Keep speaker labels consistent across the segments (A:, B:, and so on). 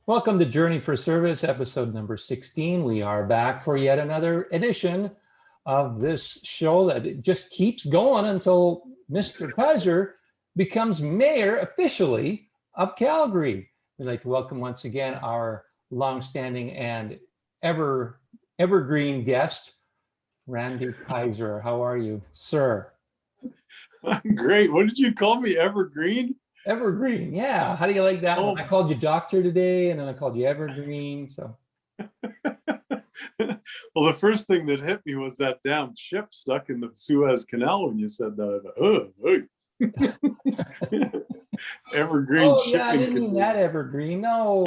A: Welcome to Journey for Service, episode number 16. We are back for yet another edition of this show that it just keeps going until Mr. Kaiser becomes mayor officially of Calgary. We'd like to welcome once again our longstanding and evergreen guest, Randy Kaiser. How are you, sir?
B: I'm great. What did you call me? Evergreen?
A: Evergreen, yeah. How do you like that one? I called you doctor today, and then I called you Evergreen. So,
B: well, the first thing that hit me was that damn ship stuck in the Suez Canal when you said that. I thought, oh, Evergreen
A: oh
B: shipping.
A: yeah, I didn't mean that Evergreen. No,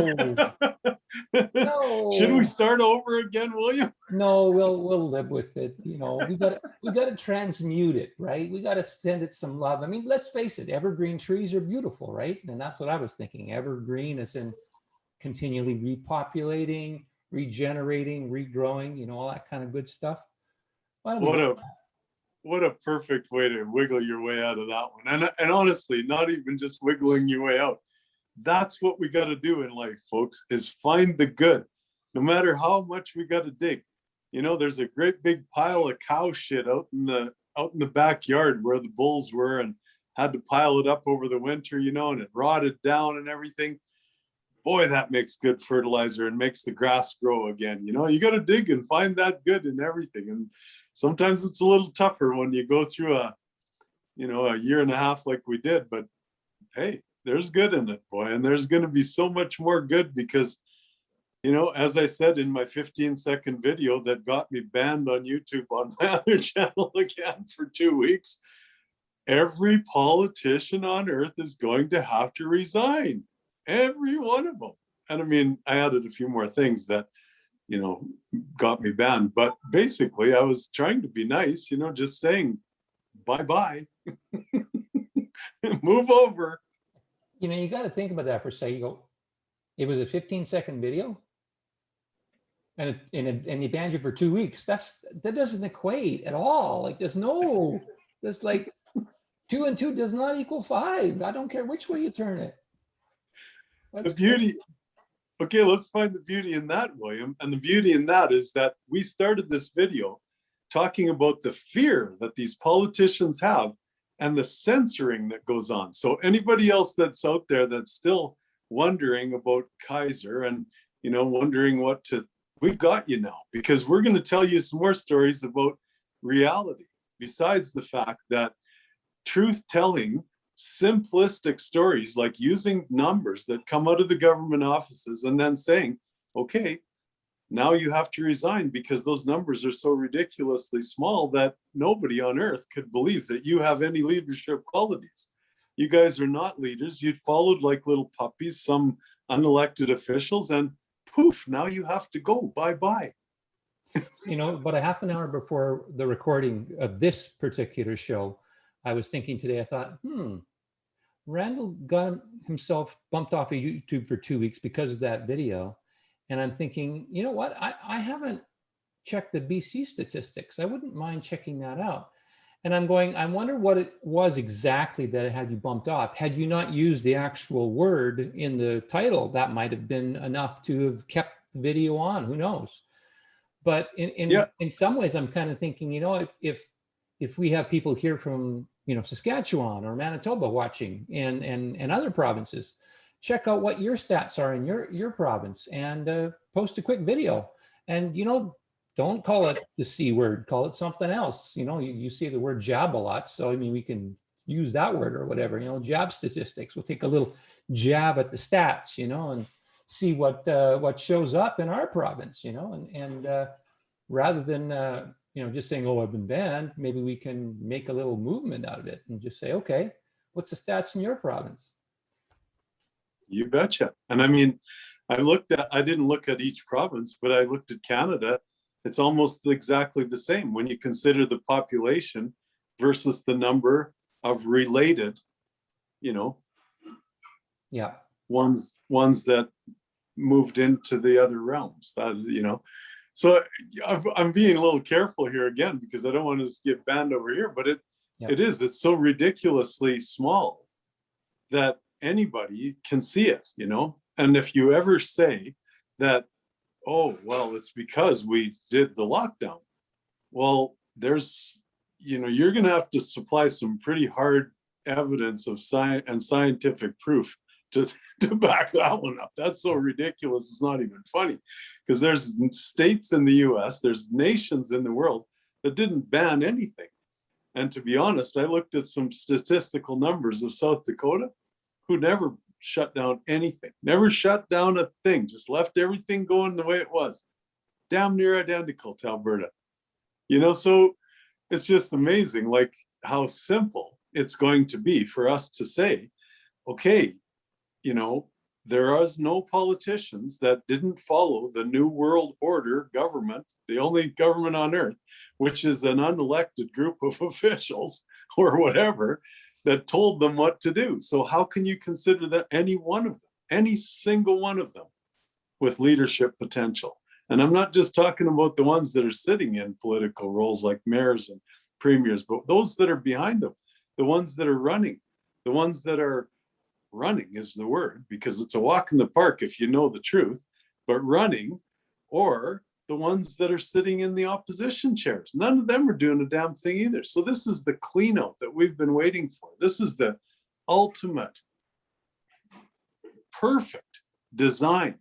A: no.
B: Should we start over again, William?
A: No, we'll live with it. You know, we got to transmute it, right? We got to send it some love. I mean, let's face it, evergreen trees are beautiful, right? And that's what I was thinking. Evergreen is in continually repopulating, regenerating, regrowing, you know, all that kind of good stuff.
B: What a perfect way to wiggle your way out of that one. And honestly, not even just wiggling your way out. That's what we got to do in life, folks, is find the good. No matter how much we got to dig. You know, there's a great big pile of cow shit out in the backyard where the bulls were and had to pile it up over the winter, you know, and it rotted down and everything. Boy, that makes good fertilizer and makes the grass grow again. You know, you got to dig and find that good in everything. And sometimes it's a little tougher when you go through a year and a half like we did, but hey, there's good in it, boy. And there's going to be so much more good because, you know, as I said in my 15-second video that got me banned on YouTube on my other channel again for 2 weeks, every politician on earth is going to have to resign. Every one of them. And I mean, I added a few more things that, you know, got me banned. But basically, I was trying to be nice, you know, just saying bye-bye. Move over.
A: You know, you got to think about that for a second. You go, it was a 15-second video? And they banned you for 2 weeks. That doesn't equate at all. Like there's like 2 and 2 does not equal 5. I don't care which way you turn it.
B: The beauty. Okay, let's find the beauty in that, William. And the beauty in that is that we started this video talking about the fear that these politicians have and the censoring that goes on. So anybody else that's out there that's still wondering about Kaiser and, you know, wondering we've got you now, because we're going to tell you some more stories about reality, besides the fact that truth-telling, simplistic stories like using numbers that come out of the government offices and then saying, okay, now you have to resign because those numbers are so ridiculously small that nobody on earth could believe that you have any leadership qualities. You guys are not leaders. You'd followed like little puppies, some unelected officials, and poof, now you have to go. Bye-bye.
A: You know, about a half an hour before the recording of this particular show, I was thinking today, I thought, Randall got himself bumped off of YouTube for 2 weeks because of that video. And I'm thinking, you know what? I haven't checked the BC statistics. I wouldn't mind checking that out. And I'm going, I wonder what it was exactly that it had you bumped off. Had you not used the actual word in the title, that might have been enough to have kept the video on. Who knows? But in some ways, I'm kind of thinking, you know, if we have people here from, you know, Saskatchewan or Manitoba watching and other provinces, check out what your stats are in your province and post a quick video. And, you know, don't call it the C word, call it something else. You know, you see the word jab a lot. So, I mean, we can use that word or whatever, you know, jab statistics. We'll take a little jab at the stats, you know, and see what shows up in our province, you know, and rather than, you know, just saying, oh, I've been banned, maybe we can make a little movement out of it and just say, okay, what's the stats in your province?
B: You betcha. And I mean, I didn't look at each province, but I looked at Canada. It's almost exactly the same when you consider the population versus the number of related, you know, ones that moved into the other realms, that, you know. So I'm being a little careful here again, because I don't want to get banned over here, but it's so ridiculously small that anybody can see it, you know. And if you ever say that, oh, well, it's because we did the lockdown, well, there's, you're going to have to supply some pretty hard evidence of science and scientific proof to back that one up. That's so ridiculous, it's not even funny, because there's states in the US, there's nations in the world that didn't ban anything. And to be honest, I looked at some statistical numbers of South Dakota, who never shut down anything, never shut down a thing, just left everything going the way it was, damn near identical to Alberta. So it's just amazing, like how simple it's going to be for us to say, okay, there is no politicians that didn't follow the New World Order government, the only government on earth, which is an unelected group of officials or whatever, that told them what to do. So how can you consider that any one of them, any single one of them, with leadership potential? And I'm not just talking about the ones that are sitting in political roles like mayors and premiers, but those that are behind them, the ones that are running, the ones that are running is the word, because it's a walk in the park if you know the truth, but running, or the ones that are sitting in the opposition chairs. None of them are doing a damn thing either. So this is the clean out that we've been waiting for. This is the ultimate perfect design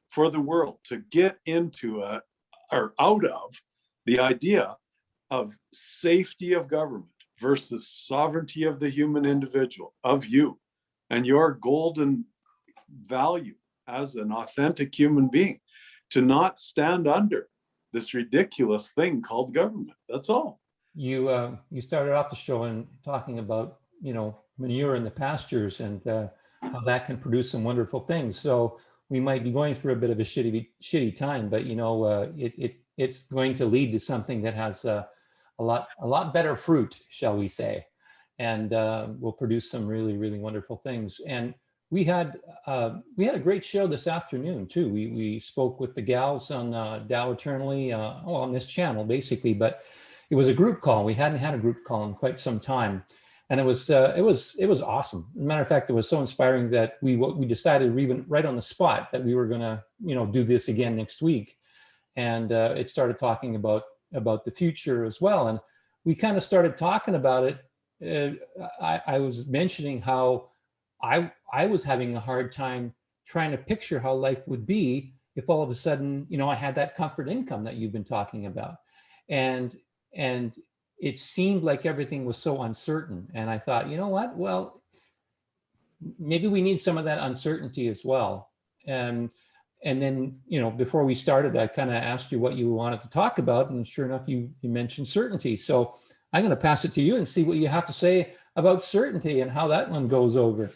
B: for the world to get into or out of the idea of safety of government versus sovereignty of the human individual, of you and your golden value as an authentic human being, to not stand under this ridiculous thing called government. That's all.
A: You started off the show and talking about, manure in the pastures and how that can produce some wonderful things. So we might be going through a bit of a shitty time, but it's going to lead to something that has a lot better fruit, shall we say, and will produce some really, really wonderful things. And we had a great show this afternoon too. We spoke with the gals on Dow Eternally, on this channel basically, but it was a group call. We hadn't had a group call in quite some time, and it was awesome. As a matter of fact, it was so inspiring that we decided even right on the spot that we were gonna do this again next week, and it started talking about the future as well. And we kind of started talking about it. I was mentioning how I was having a hard time trying to picture how life would be if all of a sudden, I had that comfort income that you've been talking about. And it seemed like everything was so uncertain. And I thought, you know what? Well, maybe we need some of that uncertainty as well. And then, before we started, I kind of asked you what you wanted to talk about. And sure enough, you mentioned certainty. So I'm going to pass it to you and see what you have to say about certainty and how that one goes over.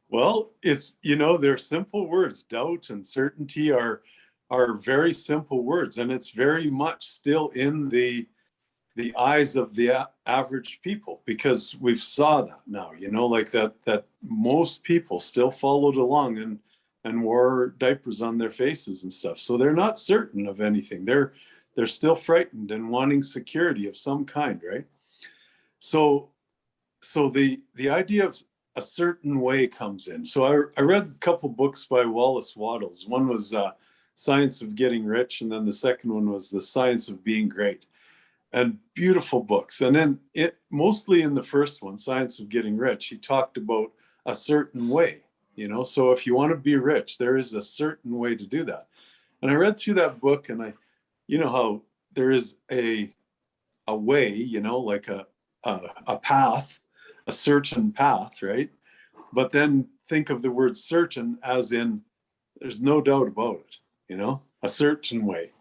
B: Well, it's, they're simple words. Doubt and certainty are very simple words, and it's very much still in the eyes of the average people, because we've saw that now, like that most people still followed along and wore diapers on their faces and stuff. So they're not certain of anything. They're still frightened and wanting security of some kind, right? So the idea of a certain way comes in. So I read a couple books by Wallace Wattles. One was Science of Getting Rich, and then the second one was The Science of Being Great. And beautiful books. And then mostly in the first one, Science of Getting Rich, he talked about a certain way, so if you want to be rich, there is a certain way to do that. And I read through that book, and how there is a way, like a path, a certain path, right? But then think of the word certain as in there's no doubt about it, a certain way.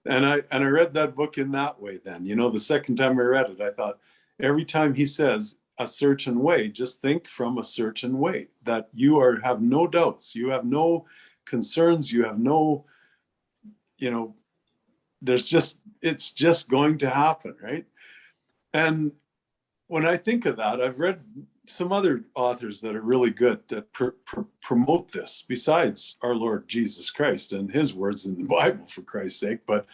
B: And I read that book in that way then. The second time I read it, I thought, every time he says a certain way, just think from a certain way, that you have no doubts, you have no concerns, you have no, it's just going to happen, right? And when I think of that, I've read some other authors that are really good that promote this besides our Lord Jesus Christ and his words in the Bible, for Christ's sake. But,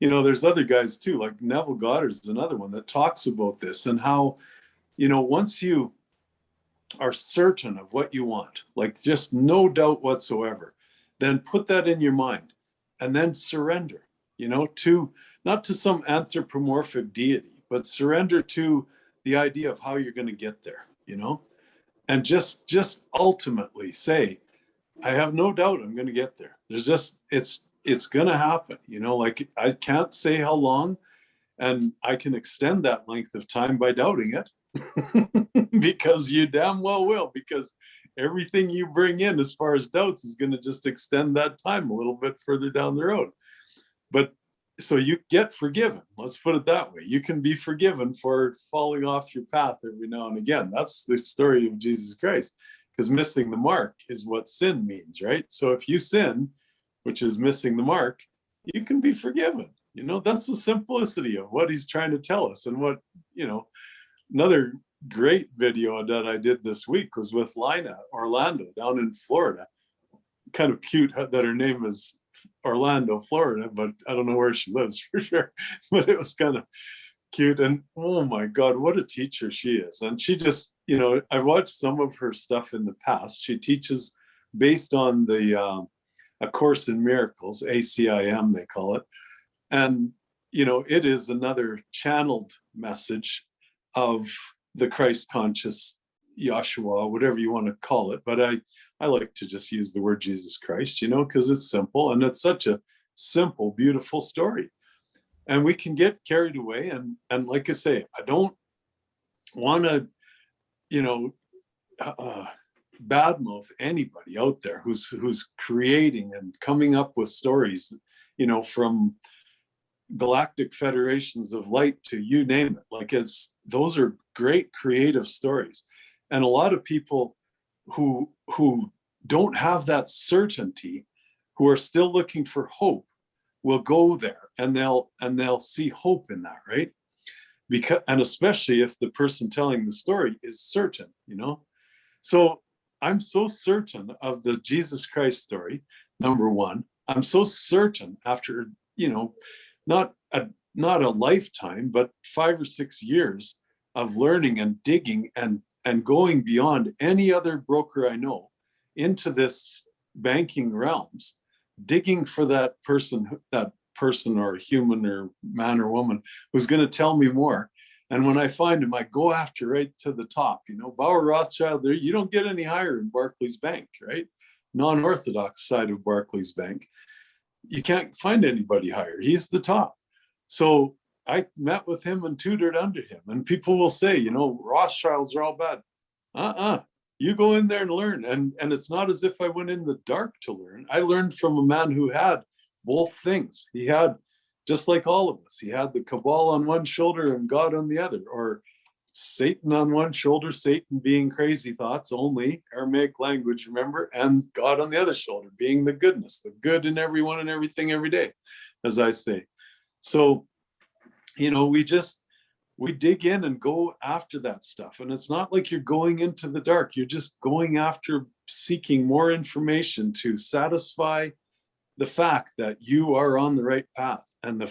B: there's other guys too, like Neville Goddard is another one that talks about this and how, once you are certain of what you want, like just no doubt whatsoever, then put that in your mind and then surrender, to not to some anthropomorphic deity, but surrender to the idea of how you're going to get there, and just ultimately say, I have no doubt I'm going to get there. There's just, it's going to happen, like I can't say how long, and I can extend that length of time by doubting it. Because you damn well will, because everything you bring in as far as doubts is going to just extend that time a little bit further down the road. But so you get forgiven, let's put it that way. You can be forgiven for falling off your path every now and again. That's the story of Jesus Christ, because missing the mark is what sin means, right? So if you sin, which is missing the mark, you can be forgiven. That's the simplicity of what he's trying to tell us. And what, another great video that I did this week was with Lina Orlando down in Florida. Kind of cute that her name is Orlando, Florida, but I don't know where she lives for sure. But it was kind of cute. And oh my God, what a teacher she is. And she just, I've watched some of her stuff in the past. She teaches based on the A Course in Miracles, ACIM, they call it. And, it is another channeled message of the Christ conscious Yahshua, whatever you want to call it. But I like to just use the word Jesus Christ, because it's simple, and it's such a simple, beautiful story. And we can get carried away. And like I say, I don't want to, badmouth anybody out there who's creating and coming up with stories, from galactic federations of light to you name it. Like those are great creative stories. And a lot of people who don't have that certainty, who are still looking for hope, will go there and they'll see hope in that, right? And especially if the person telling the story is certain, So I'm so certain of the Jesus Christ story, number one. I'm so certain after, not a lifetime, but 5 or 6 years of learning and digging and going beyond any other broker I know into this banking realms, digging for that person or human or man or woman who's going to tell me more. And when I find him, I go after right to the top. Bauer Rothschild, there, you don't get any higher in Barclays Bank, right? Non-orthodox side of Barclays Bank. You can't find anybody higher. He's the top. So I met with him and tutored under him. And people will say, Rothschilds are all bad. You go in there and learn. And it's not as if I went in the dark to learn. I learned from a man who had both things. He had, just like all of us, he had the cabal on one shoulder and God on the other, or Satan on one shoulder, Satan being crazy thoughts only, Aramaic language, remember, and God on the other shoulder, being the goodness, the good in everyone and everything every day, as I say. So, we dig in and go after that stuff. And it's not like you're going into the dark. You're just going after seeking more information to satisfy the fact that you are on the right path, and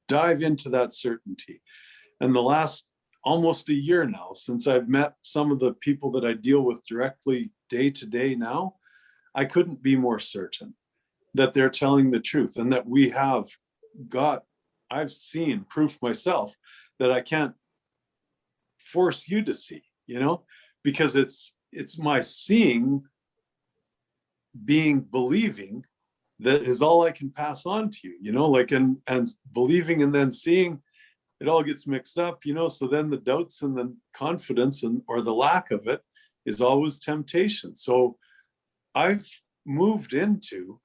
B: dive into that certainty. And the last almost a year now, since I've met some of the people that I deal with directly day to day now, I couldn't be more certain that they're telling the truth, and that we have got, I've seen proof myself that I can't force you to see, because it's my seeing, being, believing, that is all I can pass on to you, like, and believing and then seeing, it all gets mixed up, so then the doubts and the confidence or the lack of it is always temptation. So I've moved into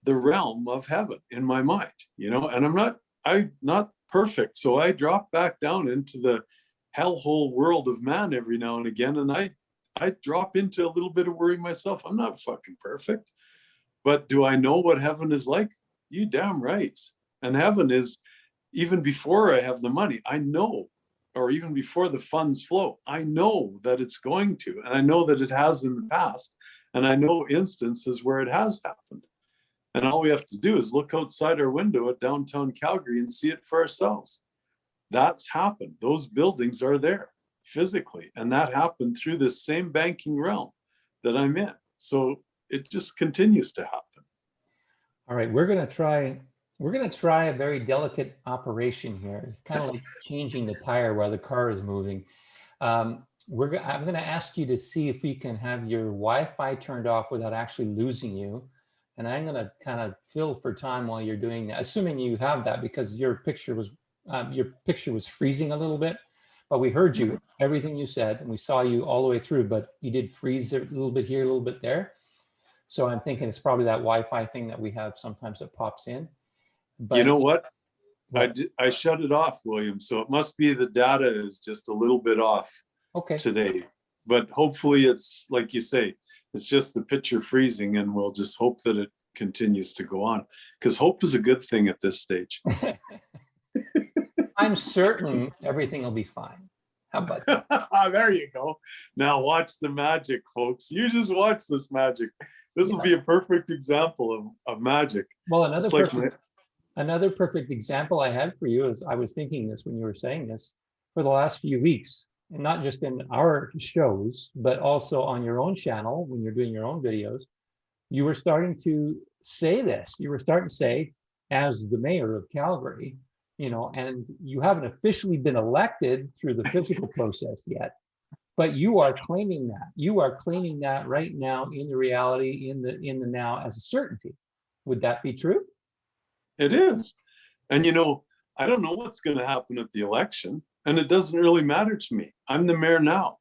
B: the realm of heaven in my mind, and I'm not perfect. So I drop back down into the hellhole world of man every now and again. And I drop into a little bit of worry myself. I'm not fucking perfect. But do I know what heaven is like? You damn right. And heaven is, even before I have the money, I know, or even before the funds flow, I know that it's going to, and I know that it has in the past, and I know instances where it has happened. And all we have to do is look outside our window at downtown Calgary and see it for ourselves. That's happened. Those buildings are there. physically. And that happened through this same banking realm that I'm in. So it just continues to happen.
A: All right, we're going to try a very delicate operation here. It's kind of like changing the tire while the car is moving. I'm going to ask you to see if we can have your Wi-Fi turned off without actually losing you. And I'm going to kind of fill for time while you're doing that, assuming you have that, because your picture was freezing a little bit, but we heard you, everything you said, and we saw you all the way through, but you did freeze a little bit here, a little bit there. So I'm thinking it's probably that Wi-Fi thing that we have sometimes that pops in. But
B: you know what? I shut it off, William. So it must be the data is just a little bit off today. But hopefully it's like you say, it's just the picture freezing, and we'll just hope that it continues to go on, because hope is a good thing at this stage.
A: I'm certain everything will be fine. How about that?
B: There you go. Now watch the magic, folks. You just watch this magic. This will be a perfect example of magic.
A: Well, another perfect example I had for you is, I was thinking this when you were saying this, for the last few weeks, and not just in our shows, but also on your own channel, when you're doing your own videos, you were starting to say this. You were starting to say, as the mayor of Calgary, you know, and you haven't officially been elected through the physical process yet, but you are claiming that. You are claiming that right now in the reality, in the now, as a certainty. Would that be true?
B: It is. And, you know, I don't know what's going to happen at the election, and it doesn't really matter to me. I'm the mayor now.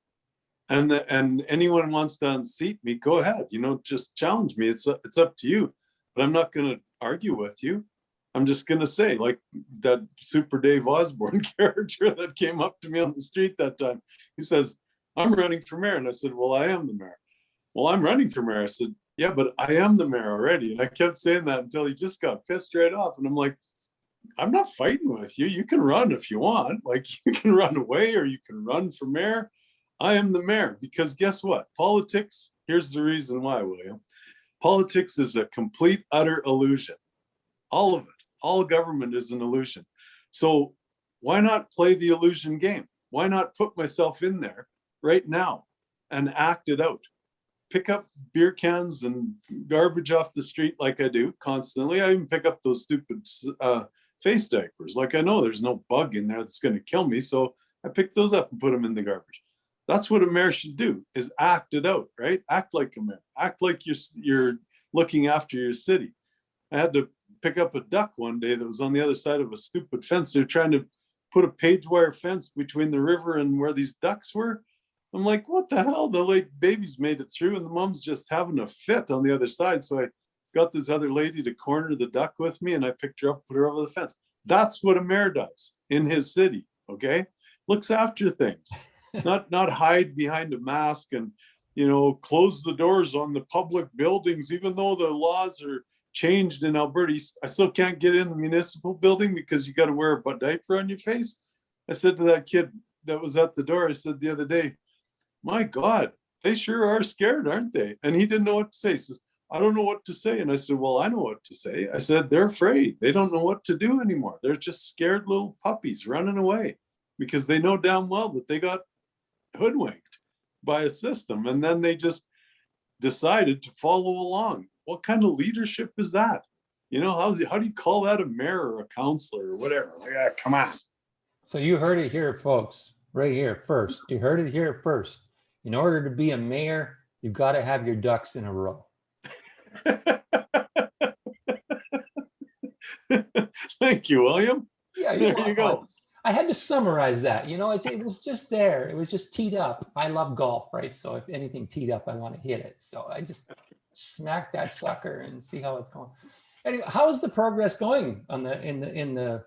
B: And anyone wants to unseat me, go ahead, you know, just challenge me. It's up to you, but I'm not going to argue with you. I'm just going to say, like that Super Dave Osborne character that came up to me on the street that time. He says, I'm running for mayor. And I said, well, I am the mayor. Well, I'm running for mayor. I said, yeah, but I am the mayor already. And I kept saying that until he just got pissed right off. And I'm like, I'm not fighting with you. You can run if you want. Like, you can run away or you can run for mayor. I am the mayor, because guess what? Politics, here's the reason why, William. Politics is a complete, utter illusion. All of it. All government is an illusion. So why not play the illusion game? Why not put myself in there right now and act it out? Pick up beer cans and garbage off the street like I do constantly. I even pick up those stupid face diapers. Like, I know there's no bug in there that's going to kill me, so I pick those up and put them in the garbage. That's what a mayor should do, is act it out, right? Act like a mayor. Act like you're looking after your city. I had to pick up a duck one day that was on the other side of a stupid fence. They're trying to put a page wire fence between the river and where these ducks were. I'm like, what the hell? The like babies made it through, and the mom's just having a fit on the other side. So I got this other lady to corner the duck with me, and I picked her up, put her over the fence. That's what a mayor does in his city. Okay, looks after things, not hide behind a mask and, you know, close the doors on the public buildings, even though the laws are changed in Alberta. I still can't get in the municipal building because you got to wear a diaper on your face. I said to that kid that was at the door, I said the other day, my God, they sure are scared, aren't they? And he didn't know what to say. He says, I don't know what to say. And I said, well, I know what to say. I said, they're afraid. They don't know what to do anymore. They're just scared little puppies running away because they know damn well that they got hoodwinked by a system. And then they just decided to follow along. What kind of leadership is that? You know, how do you call that a mayor or a councillor or whatever? Like, come on.
A: So you heard it here, folks, right here first. You heard it here first. In order to be a mayor, you've got to have your ducks in a row.
B: Thank you, William.
A: Yeah,
B: there you go.
A: I had to summarize that. You know, it was just there. It was just teed up. I love golf, right? So if anything teed up, I want to hit it. So I just smack that sucker and see how it's going. Anyway, how is the progress going on the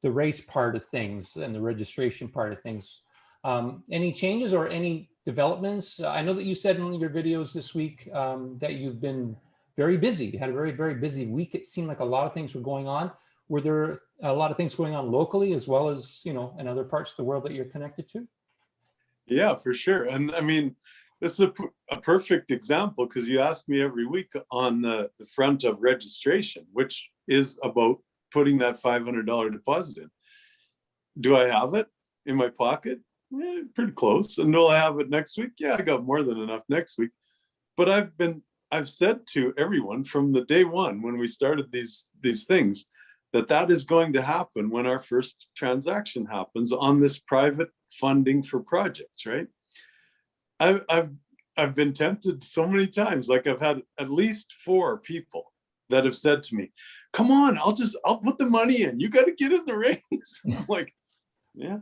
A: race part of things and the registration part of things? Any changes or any developments? I know that you said in your videos this week that you've been very busy. You had a very, very busy week. It seemed like a lot of things were going on. Were there a lot of things going on locally as well as, you know, in other parts of the world that you're connected to?
B: Yeah, for sure. And I mean, this is a perfect example because you ask me every week on the front of registration, which is about putting that $500 deposit in. Do I have it in my pocket? pretty close. And will I have it next week? Yeah, I got more than enough next week. But I've said to everyone from the day one when we started these things that is going to happen when our first transaction happens on this private funding for projects, right? I've been tempted so many times. Like I've had at least 4 people that have said to me, "Come on, I'll put the money in. You got to get in the race." I'm like, yeah,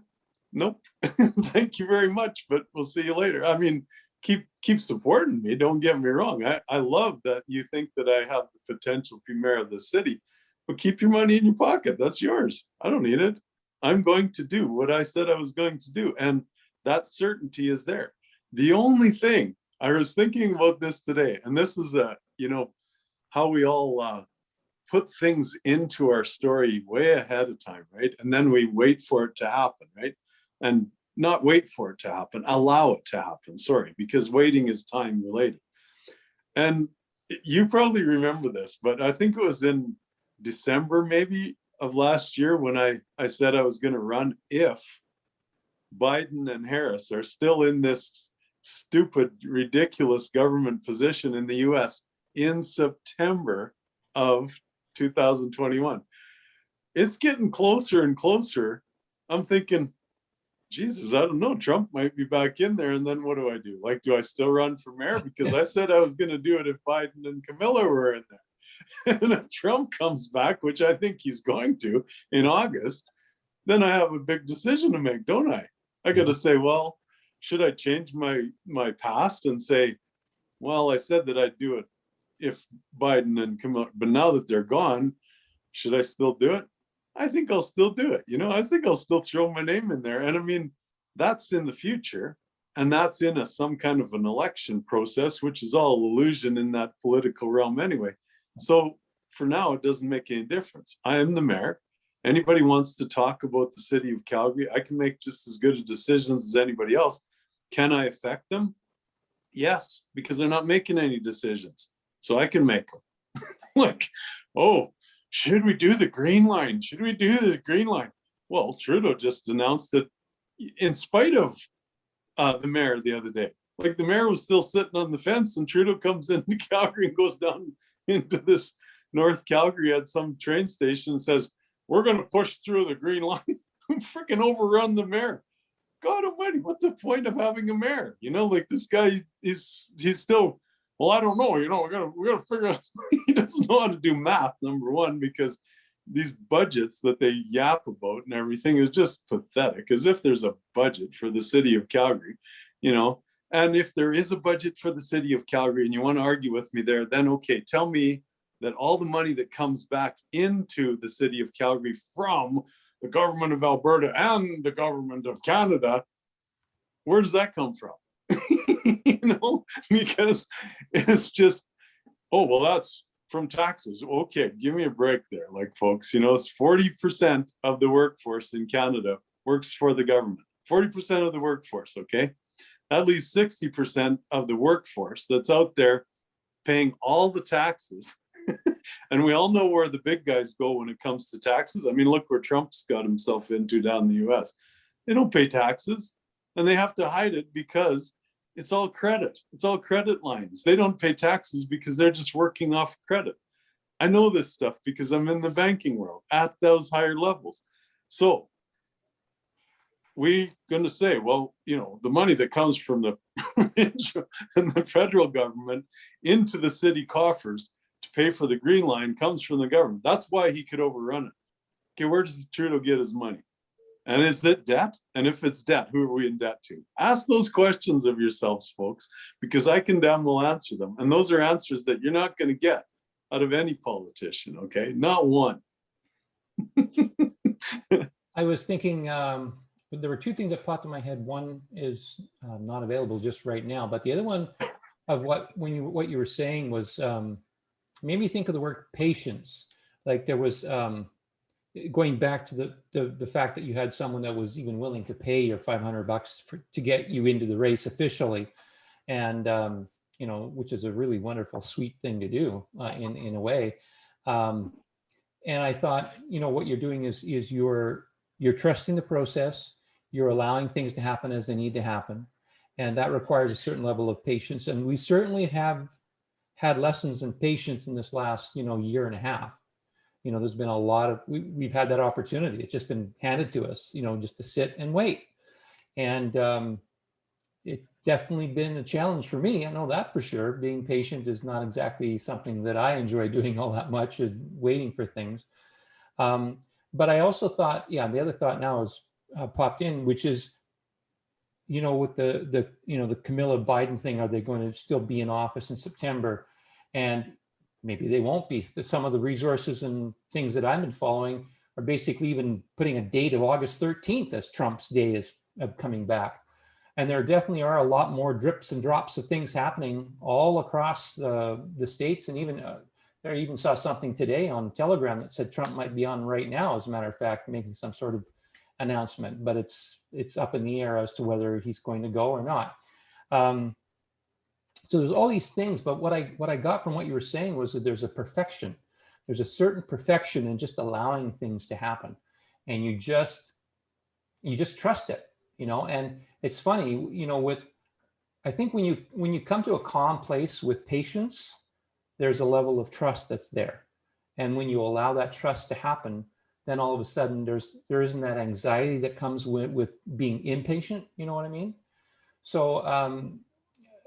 B: nope, thank you very much, but we'll see you later. I mean, keep supporting me. Don't get me wrong. I love that you think that I have the potential to be mayor of the city, but keep your money in your pocket. That's yours. I don't need it. I'm going to do what I said I was going to do, and that certainty is there. The only thing, I was thinking about this today, and this is how we all put things into our story way ahead of time, right? And then we wait for it to happen, right? And not wait for it to happen, allow it to happen, sorry, because waiting is time related. And you probably remember this, but I think it was in December maybe of last year when I said I was going to run if Biden and Harris are still in this stupid, ridiculous government position in the US in September of 2021. It's getting closer and closer. I'm thinking, Jesus, I don't know, Trump might be back in there. And then what do I do? Like, do I still run for mayor? Because I said I was going to do it if Biden and Camilla were in there. And if Trump comes back, which I think he's going to in August, then I have a big decision to make, don't I? I got to say, well, should I change my past and say, well, I said that I'd do it if Biden and Camilla, but now that they're gone, should I still do it? I think I'll still do it. I think I'll still throw my name in there. And I mean, that's in the future. And that's in some kind of an election process, which is all illusion in that political realm anyway. So for now, it doesn't make any difference. I am the mayor. Anybody wants to talk about the city of Calgary, I can make just as good decisions as anybody else. Can I affect them? Yes, because they're not making any decisions. So I can make them. Like, oh, should we do the green line? Should we do the green line? Well, Trudeau just announced that in spite of the mayor the other day, like the mayor was still sitting on the fence and Trudeau comes into Calgary and goes down into this North Calgary at some train station and says, we're going to push through the green line and freaking overrun the mayor. God almighty, what's the point of having a mayor? Like this guy, he's still, well, I don't know, we're gonna figure out. He doesn't know how to do math, number one, because these budgets that they yap about and everything is just pathetic, as if there's a budget for the city of Calgary, and if there is a budget for the city of Calgary and you want to argue with me there, then okay, tell me that all the money that comes back into the city of Calgary from the government of Alberta and the government of Canada, where does that come from? Because it's just, oh, well, that's from taxes. Okay, give me a break there. Like, folks, it's 40% of the workforce in Canada works for the government. 40% of the workforce, okay? At least 60% of the workforce that's out there paying all the taxes. And we all know where the big guys go when it comes to taxes. I mean, look where Trump's got himself into down in the US. They don't pay taxes and they have to hide it because it's all credit. It's all credit lines. They don't pay taxes because they're just working off credit. I know this stuff because I'm in the banking world at those higher levels. So we're going to say, well, the money that comes from the provincial and the federal government into the city coffers to pay for the green line comes from the government. That's why he could overrun it. Okay, where does Trudeau get his money? And is it debt? And if it's debt, who are we in debt to? Ask those questions of yourselves, folks, because I can damn well answer them. And those are answers that you're not going to get out of any politician, okay? Not one.
A: I was thinking, there were 2 things that popped in my head. One is not available just right now, but the other one of what you were saying was made me think of the word patience. Like there was going back to the fact that you had someone that was even willing to pay your $500 to get you into the race officially, and which is a really wonderful, sweet thing to do in a way. And I thought, what you're doing is you're trusting the process. You're allowing things to happen as they need to happen. And that requires a certain level of patience. And we certainly have had lessons in patience in this last, year and a half. There's been a lot of, we've had that opportunity. It's just been handed to us, just to sit and wait. And it's definitely been a challenge for me. I know that for sure. Being patient is not exactly something that I enjoy doing all that much, is waiting for things. But I also thought, the other thought now is popped in, which is, with the Camilla Biden thing, are they going to still be in office in September? And maybe they won't be. Some of the resources and things that I've been following are basically even putting a date of August 13th as Trump's day is coming back. And there definitely are a lot more drips and drops of things happening all across the states. And even I even saw something today on Telegram that said Trump might be on right now, as a matter of fact, making some sort of announcement, but it's up in the air as to whether he's going to go or not. So there's all these things, but what I got from what you were saying was that there's a certain perfection in just allowing things to happen, and you just trust it, and it's funny, I think when you come to a calm place with patience, there's a level of trust that's there. And when you allow that trust to happen, then all of a sudden there isn't that anxiety that comes with being impatient, you know what I mean? So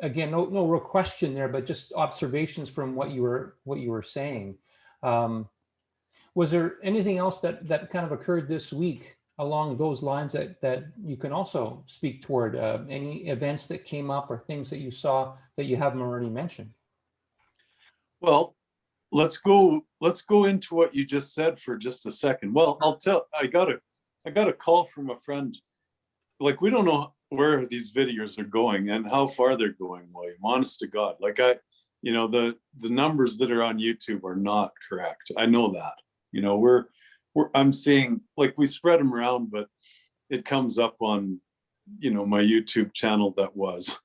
A: again, no real question there, but just observations from what you were saying. Was there anything else that kind of occurred this week along those lines that you can also speak toward? Any events that came up or things that you saw that you haven't already mentioned?
B: Well, let's go into what you just said for just a second. Well, I got a call from a friend. Like, we don't know where these videos are going and how far they're going, William, honest to God. Like, the numbers that are on YouTube are not correct. I know that. I'm seeing, like, we spread them around, but it comes up on, my YouTube channel that was.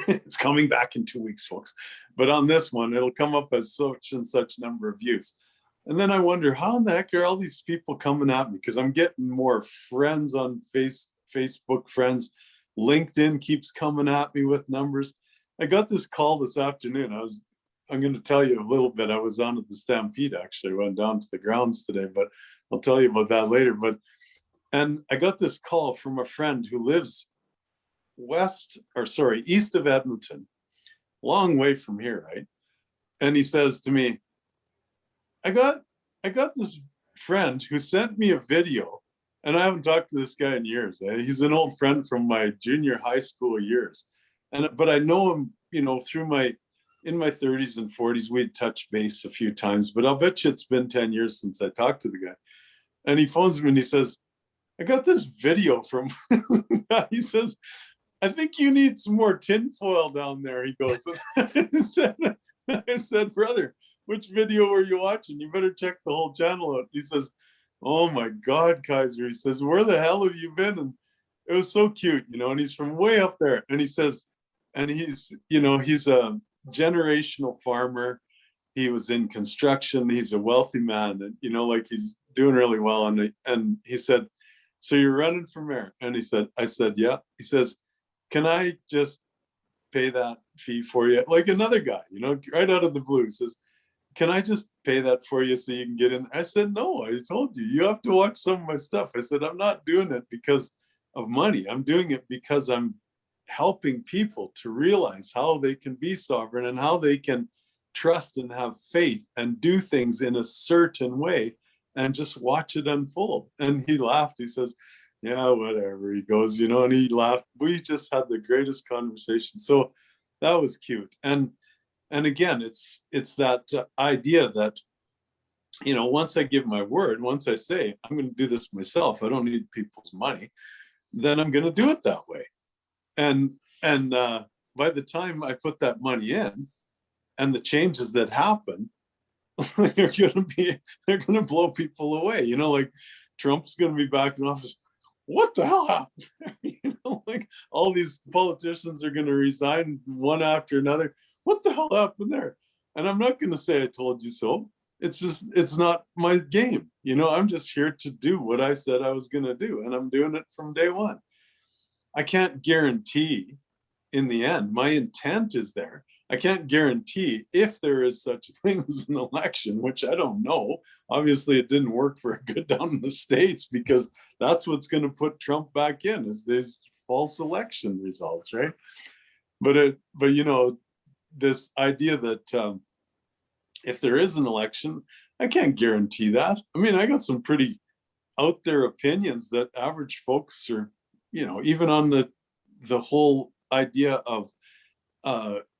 B: It's coming back in 2 weeks, folks. But on this one, it'll come up as such and such number of views. And then I wonder, how in the heck are all these people coming at me? Because I'm getting more friends on Facebook friends. LinkedIn keeps coming at me with numbers. I got this call this afternoon. I'm going to tell you a little bit. I was on at the Stampede, actually. I went down to the grounds today, but I'll tell you about that later. And I got this call from a friend who lives east of Edmonton, long way from here, right? And he says to me, I got this friend who sent me a video, and I haven't talked to this guy in years. He's an old friend from my junior high school years. But I know him, in my 30s and 40s, we'd touched base a few times, but I'll bet you it's been 10 years since I talked to the guy. And he phones me and he says, I got this video from, he says, I think you need some more tinfoil down there. He goes, I said, brother, which video were you watching? You better check the whole channel out. He says, oh my God, Kaiser. He says, where the hell have you been? And it was so cute, and he's from way up there. And he says, and he's a generational farmer. He was in construction. He's a wealthy man, and he's doing really well. And he said, so you're running for mayor? And I said, yeah. He says, can I just pay that fee for you? Like another guy, right out of the blue, says, can I just pay that for you so you can get in? I said, no, I told you have to watch some of my stuff. I said, I'm not doing it because of money. I'm doing it because I'm helping people to realize how they can be sovereign and how they can trust and have faith and do things in a certain way and just watch it unfold. And he laughed. He says, yeah, whatever. He goes, and he laughed. We just had the greatest conversation. So that was cute. And again, it's that idea that, once I give my word, once I say, I'm going to do this myself, I don't need people's money, then I'm going to do it that way. And by the time I put that money in and the changes that happen, they're going to blow people away. Like Trump's going to be back in office. What the hell happened? Like all these politicians are going to resign one after another. What the hell happened there? And I'm not going to say I told you so. It's not my game. I'm just here to do what I said I was going to do. And I'm doing it from day one. I can't guarantee in the end, my intent is there. I can't guarantee if there is such a thing as an election, which I don't know. Obviously, it didn't work very good down in the States, because that's what's going to put Trump back in, is these false election results, right? But you know, this idea that if there is an election, I can't guarantee that. I mean, I got some pretty out there opinions that average folks are, you know, even on the whole idea of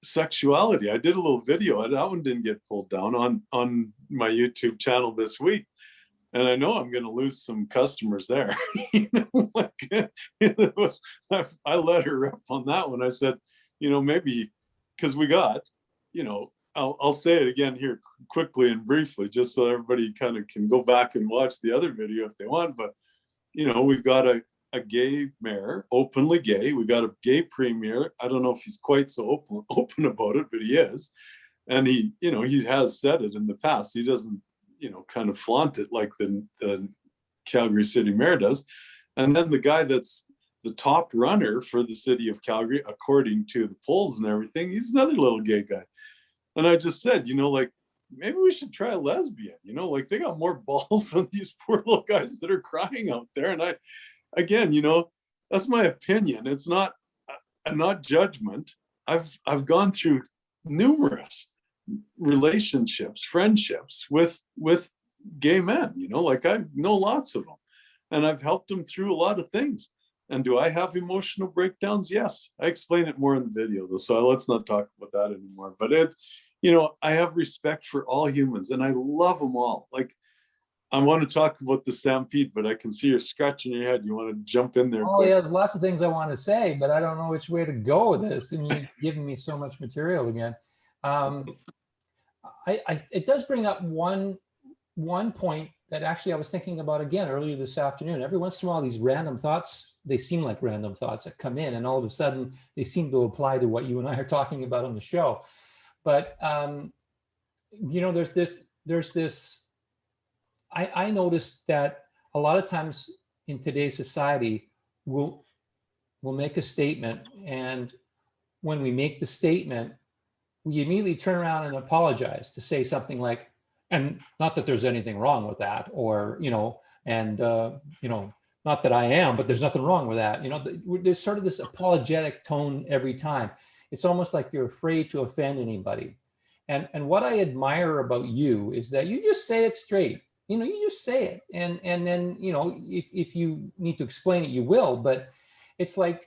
B: sexuality. I did a little video, that one didn't get pulled down on my YouTube channel this week. And I know I'm going to lose some customers there. You know, like, it was, I let her rip on that one. I said, you know, maybe because we got, you know, I'll say it again here quickly and briefly, just so everybody kind of can go back and watch the other video if they want. But, you know, we've got a gay mayor, openly gay. We got a gay premier. I don't know if he's quite so open about it, but he is. And he, you know, he has said it in the past. He doesn't, you know, kind of flaunt it like the Calgary city mayor does. And then the guy that's the top runner for the city of Calgary, according to the polls and everything, he's another little gay guy. And I just said, you know, like, maybe we should try a lesbian, you know, like they got more balls than these poor little guys that are crying out there. And again, you know, that's my opinion. It's not judgment. I've gone through numerous relationships, friendships with gay men, you know, like I know lots of them, and I've helped them through a lot of things. And do I have emotional breakdowns? Yes. I explain it more in the video though, so let's not talk about that anymore. But it's, you know, I have respect for all humans and I love them all. Like, I want to talk about the stampede, but I can see you're scratching your head. You want to jump in there?
A: Oh quick? Yeah, there's lots of things I want to say, but I don't know which way to go with this. I mean, you're giving me so much material again. It does bring up one point that actually I was thinking about again earlier this afternoon. Every once in a while, these random thoughts, they seem like random thoughts that come in, and all of a sudden they seem to apply to what you and I are talking about on the show. But you know, there's this. I noticed that a lot of times in today's society, we'll make a statement, and when we make the statement, we immediately turn around and apologize to say something like, and not that there's anything wrong with that, or, you know, and, you know, not that I am, but there's nothing wrong with that. You know, there's sort of this apologetic tone every time. It's almost like you're afraid to offend anybody. And what I admire about you is that you just say it straight. You know, you just say it. And then, you know, if you need to explain it, you will. But it's like,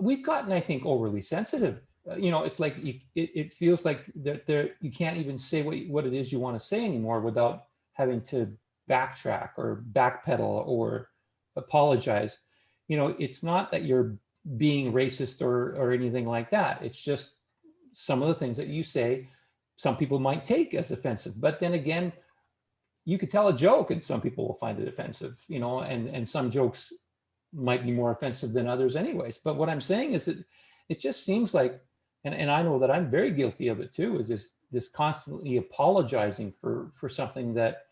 A: we've gotten, I think, overly sensitive. You know, it's like it feels like that you can't even say what it is you want to say anymore without having to backtrack or backpedal or apologize. You know, it's not that you're being racist or anything like that. It's just some of the things that you say, some people might take as offensive. But then again, you could tell a joke and some people will find it offensive, you know, and some jokes might be more offensive than others anyways. But what I'm saying is that it just seems like, and I know that I'm very guilty of it too, is this constantly apologizing for something that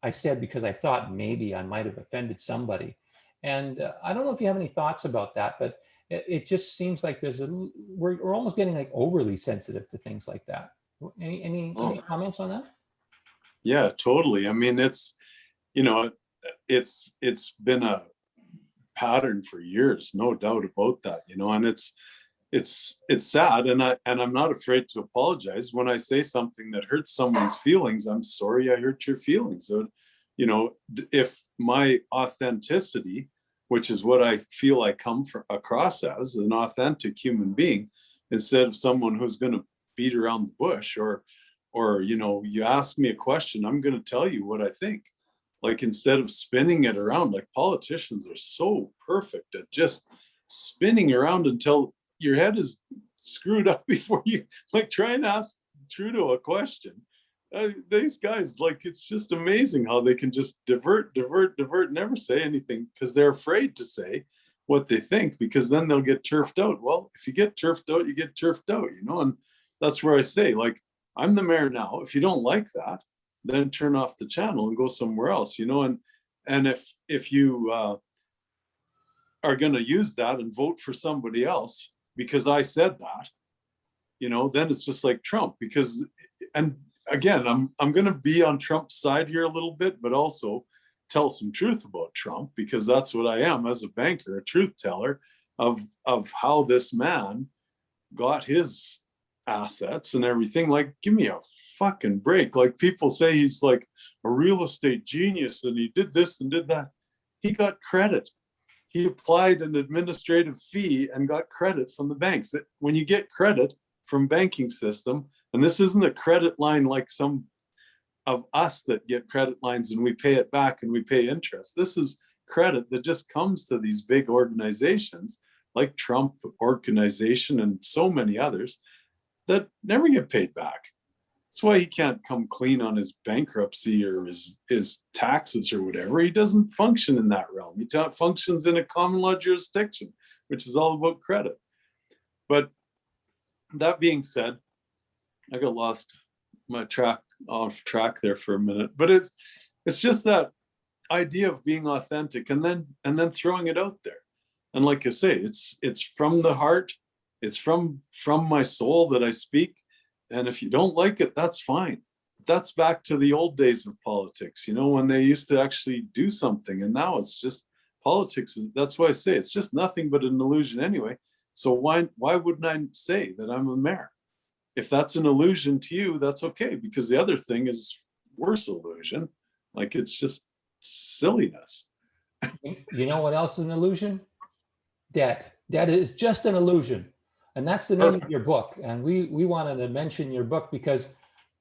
A: I said because I thought maybe I might have offended somebody. And I don't know if you have any thoughts about that, but it just seems like we're almost getting like overly sensitive to things like that. Any comments on that?
B: Yeah, totally. I mean, it's, you know, it's been a pattern for years, no doubt about that, you know, and it's sad, and I'm not afraid to apologize when I say something that hurts someone's feelings. I'm sorry I hurt your feelings. So, you know, if my authenticity, which is what I feel I come across as an authentic human being, instead of someone who's going to beat around the bush, or you know, you ask me a question, I'm going to tell you what I think. Like, instead of spinning it around, like politicians are so perfect at just spinning around until your head is screwed up before you, like, try and ask Trudeau a question. These guys, like, it's just amazing how they can just divert, never say anything because they're afraid to say what they think, because then they'll get turfed out. Well, if you get turfed out, you get turfed out, you know, and that's where I say, like, I'm the mayor now. If you don't like that, then turn off the channel and go somewhere else, you know. And if you are going to use that and vote for somebody else because I said that, you know, then it's just like Trump. Because, and again, I'm going to be on Trump's side here a little bit, but also tell some truth about Trump, because that's what I am as a banker, a truth teller of how this man got his assets and everything. Like, give me a fucking break. Like, people say he's like a real estate genius and he did this and did that. He got credit. He applied an administrative fee and got credit from the banks. That when you get credit from banking system, and this isn't a credit line like some of us that get credit lines and we pay it back and we pay interest. This is credit that just comes to these big organizations like Trump Organization and so many others that never get paid back. That's why he can't come clean on his bankruptcy or his taxes or whatever. He doesn't function in that realm. He functions in a common law jurisdiction, which is all about credit. But that being said, I got lost my off track there for a minute. But it's just that idea of being authentic and then throwing it out there. And like I say, it's from the heart. It's from my soul that I speak. And if you don't like it, that's fine. That's back to the old days of politics, you know, when they used to actually do something. And now it's just politics. That's why I say it's just nothing but an illusion anyway. So why wouldn't I say that I'm a mayor? If that's an illusion to you, that's okay, because the other thing is worse illusion. Like, it's just silliness.
A: You know what else is an illusion? Debt. Debt is just an illusion. And that's the name of your book. And we wanted to mention your book because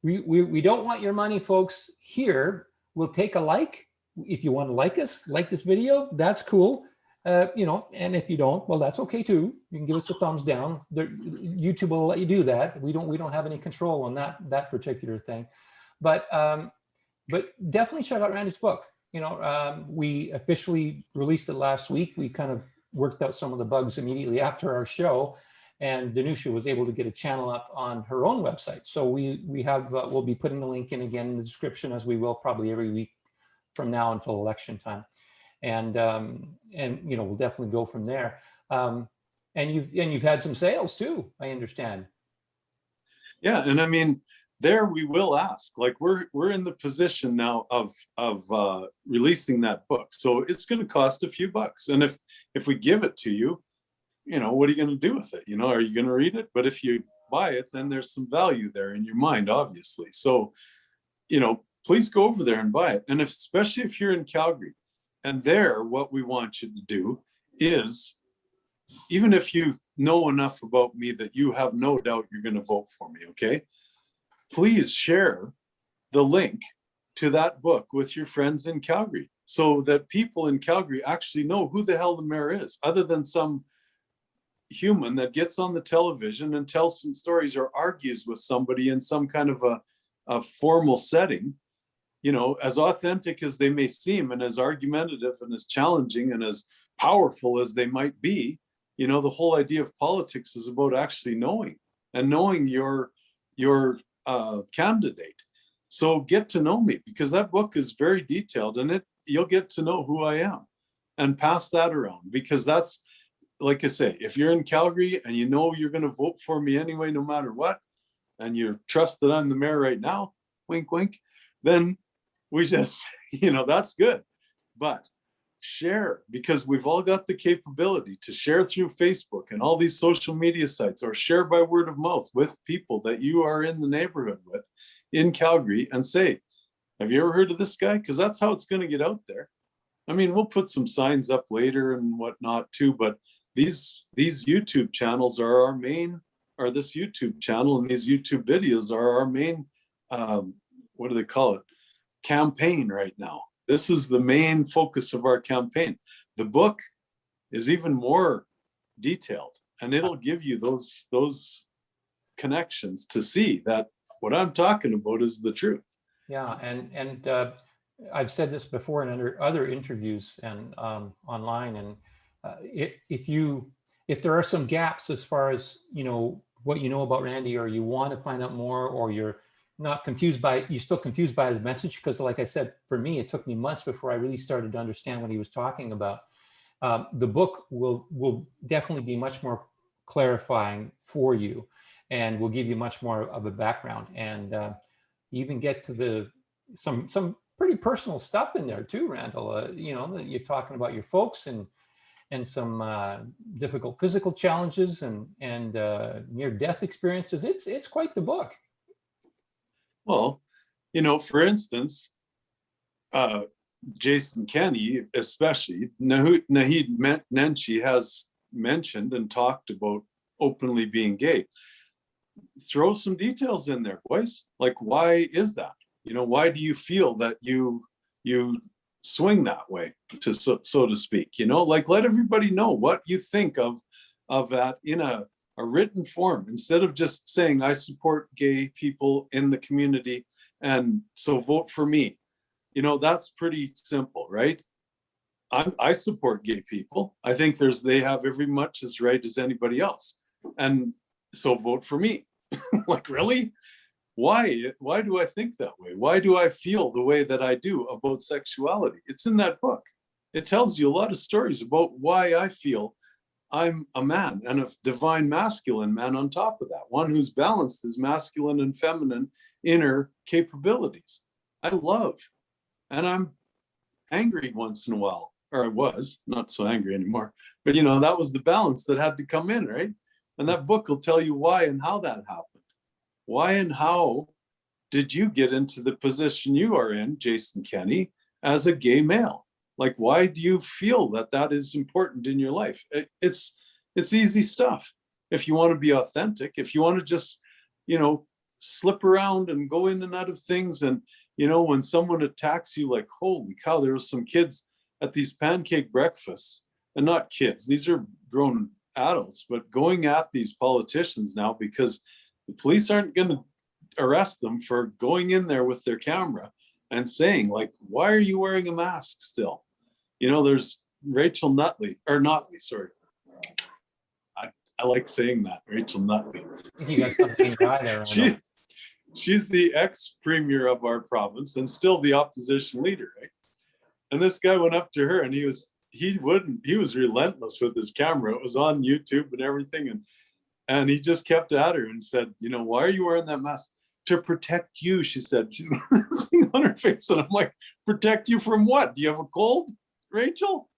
A: we don't want your money, folks. Here, we'll take a like. If you want to like us, like this video, that's cool. You know, and if you don't, well, that's okay too. You can give us a thumbs down. YouTube will let you do that. We don't have any control on that particular thing. But definitely check out Randy's book. You know, we officially released it last week. We kind of worked out some of the bugs immediately after our show. And Danusha was able to get a channel up on her own website. So we have, we'll be putting the link in again in the description, as we will probably every week from now until election time. And you know, we'll definitely go from there. And you've had some sales too, I understand.
B: Yeah, and I mean, there we will ask. Like, we're in the position now of releasing that book, so it's going to cost a few bucks. And if we give it to you, you know, what are you going to do with it? You know, are you going to read it? But if you buy it, then there's some value there in your mind, obviously. So, you know, please go over there and buy it. And especially if you're in Calgary. And there, what we want you to do is, even if you know enough about me that you have no doubt you're going to vote for me, okay? Please share the link to that book with your friends in Calgary so that people in Calgary actually know who the hell the mayor is, other than some human that gets on the television and tells some stories or argues with somebody in some kind of a formal setting. You know, as authentic as they may seem and as argumentative and as challenging and as powerful as they might be, you know, the whole idea of politics is about actually knowing your candidate. So get to know me, because that book is very detailed, and you'll get to know who I am and pass that around, because that's, like I say, if you're in Calgary and you know you're going to vote for me anyway, no matter what, and you trust that I'm the mayor right now, wink, wink, then we just, you know, that's good. But share, because we've all got the capability to share through Facebook and all these social media sites, or share by word of mouth with people that you are in the neighborhood with in Calgary, and say, have you ever heard of this guy? Because that's how it's going to get out there. I mean, we'll put some signs up later and whatnot too, but these YouTube channels are our main, or this YouTube channel and these YouTube videos are our main, what do they call it? Campaign right now. This is the main focus of our campaign. The book is even more detailed, and it'll give you those connections to see that what I'm talking about is the truth.
A: Yeah, and I've said this before in other interviews and online, and if there are some gaps as far as, you know, what you know about Randy, or you want to find out more, or you're not confused by, you're still confused by his message, because like I said, for me, it took me months before I really started to understand what he was talking about. The book will definitely be much more clarifying for you, and will give you much more of a background, and even get to some pretty personal stuff in there too, Randall. You know, that you're talking about your folks and some difficult physical challenges and near-death experiences. It's quite the book.
B: Well, you know, for instance, Jason Kenney, especially, Naheed Nenshi has mentioned and talked about openly being gay. Throw some details in there, boys. Like, why is that? You know, why do you feel that you swing that way, so to speak? You know, like, let everybody know what you think of that in a written form, instead of just saying, I support gay people in the community, and so vote for me. You know, that's pretty simple, right? I support gay people. I think they have every much as right as anybody else, and so vote for me. Like, really? Why do I think that way? Why do I feel the way that I do about sexuality? It's in that book. It tells you a lot of stories about why I feel I'm a man, and a divine masculine man on top of that, one who's balanced his masculine and feminine inner capabilities. I love, and I'm angry once in a while, or I was not so angry anymore, but you know, that was the balance that had to come in, right? And that book will tell you why and how that happened. Why and how did you get into the position you are in, Jason Kenney, as a gay male? Like, why do you feel that that is important in your life? It's easy stuff. If you want to be authentic, if you want to just, you know, slip around and go in and out of things, and, you know, when someone attacks you, like, holy cow, there was some kids at these pancake breakfasts, and not kids, these are grown adults, but going at these politicians now because the police aren't going to arrest them for going in there with their camera and saying, like, why are you wearing a mask still? You know, there's Rachel Notley, sorry. I like saying that, Rachel Notley.
A: You got something in your eye there, Randall.
B: She's the ex-premier of our province and still the opposition leader, right? And this guy went up to her, and he was relentless with his camera. It was on YouTube and everything. And he just kept at her and said, you know, why are you wearing that mask? To protect you, she said. She's on her face. And I'm like, protect you from what? Do you have a cold, Rachel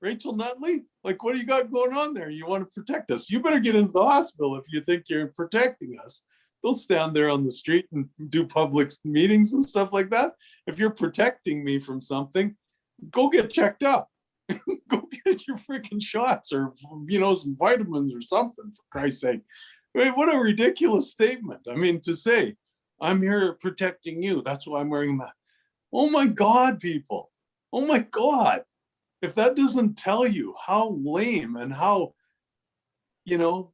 B: Nutley? Like, what do you got going on there? You want to protect us? You better get into the hospital if you think you're protecting us. They'll stand there on the street and do public meetings and stuff like that. If you're protecting me from something, go get checked up. Go get your freaking shots, or, you know, some vitamins or something, for Christ's sake. I mean, what a ridiculous statement. I mean, to say, I'm here protecting you, that's why I'm wearing a mask. Oh my God, people. Oh my God. If that doesn't tell you how lame and how, you know,